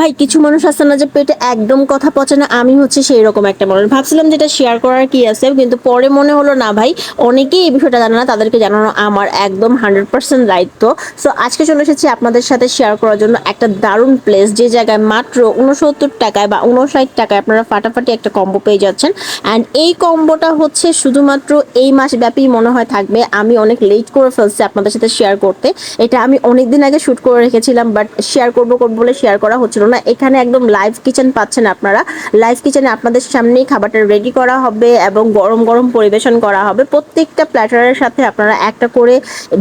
ভাই কিছু মানুষ আছে না যে পেটে একদম কথা পচে না, আমি হচ্ছে সেই রকম একটা মানুষ। ভাবছিলাম যেটা শেয়ার করার কি আছে, কিন্তু পরে মনে হলো না ভাই, অনেকেই এই বিষয়টা জানে না, তাদেরকে জানানো আমার একদম 100% দায়িত্ব। সো আজকে চলে এসেছি আপনাদের সাথে শেয়ার করার জন্য একটা দারুণ প্লেস, যে জায়গায় মাত্র 69 টাকায় বা 59 টাকায় আপনারা ফাটাফাটি একটা কম্বো পেয়ে যাচ্ছেন। অ্যান্ড এই কম্বোটা হচ্ছে শুধুমাত্র এই মাস ব্যাপী মনে হয় থাকবে। আমি অনেক লেট করে ফেলছি আপনাদের সাথে শেয়ার করতে, এটা আমি অনেক দিন আগে শুট করে রেখেছিলাম, বাট শেয়ার করবো করবো বলে শেয়ার করা হচ্ছিল না। এখানে একদম লাইভ কিচেন পাচ্ছেন আপনারা। লাইভ কিচেনে আপনাদের সামনেই খাবারটা রেডি করা হবে এবং গরম গরম পরিবেশন করা হবে। প্রত্যেকটা প্ল্যাটারের সাথে আপনারা একটা করে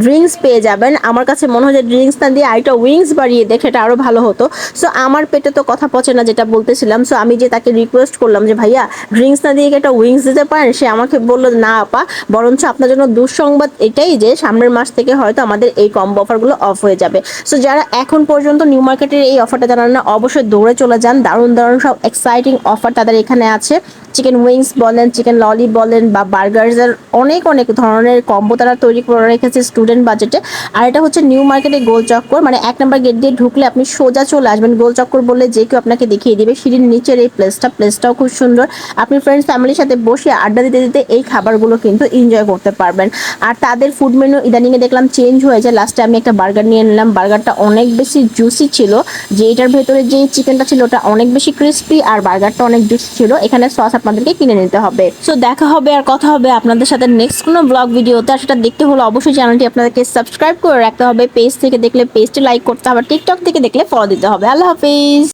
ড্রিঙ্কস পেয়ে যাবেন। আমার কাছে মনে হয় যে ড্রিঙ্কস না দিয়ে আরেকটা উইংস বাড়িয়ে দেখে এটা আরো ভালো হতো। সো আমার পেটে তো কথা পচে না, যেটা বলতেছিলাম। সো আমি যে তাকে রিকোয়েস্ট করলাম যে ভাইয়া ড্রিঙ্কস না দিয়ে একটা উইংস দিতে পারেন, সে আমাকে বললো না আপা, বরঞ্চ আপনার জন্য দুঃসংবাদ এটাই যে সামনের মাস থেকে হয়তো আমাদের এই কম্বো অফারগুলো অফ হয়ে যাবে। সো যারা এখন পর্যন্ত নিউ মার্কেটের এই অফারটা জানান না, অবশ্যই দৌড়ে চলে যান। দারুণ দারুণ সব এক্সাইটিং অফার তাদের এখানে আছে। চিকেন উইংস বলেন, চিকেন ললি বলেন, বা বার্গার্সের অনেক অনেক ধরনের কম্বো তারা তৈরি করে রেখেছে স্টুডেন্ট বাজেটে। আর এটা হচ্ছে নিউ মার্কেটে গোল চক্কর, মানে 1 নম্বর গেট দিয়ে ঢুকলে আপনি সোজা চলে আসবেন। গোল চক্কর বললে যে কেউ আপনাকে দেখিয়ে দিবে। সিঁড়ির নিচের এই প্লেসটাও খুব সুন্দর। আপনি ফ্রেন্ডস ফ্যামিলির সাথে বসে আড্ডা দিতে দিতে এই খাবারগুলো কিন্তু এনজয় করতে পারবেন। আর তাদের ফুড মেনু ইদানিংয়ে দেখলাম চেঞ্জ হয়েছে। লাস্টে আমি একটা বার্গার নিয়ে নিলাম, বার্গারটা অনেক বেশি জুসি ছিল। যে এটার ভেতরে যে চিকেনটা ছিল ওটা অনেক বেশি ক্রিস্পি, আর বার্গারটা অনেক জুসি ছিল। এখানে সস আপনাদেরকে কিনে নিতে হবে। সো দেখা হবে আর কথা হবে আপনাদের সাথে নেক্সট কোনো ব্লগ ভিডিওতে। আর সেটা দেখতে হলে অবশ্যই চ্যানেলটি আপনাদেরকে সাবস্ক্রাইব করে রাখতে হবে। পেজ থেকে দেখলে পেজটি লাইক করতে হবে, টিকটক থেকে দেখলে ফলো দিতে হবে। আল্লাহ হাফিজ।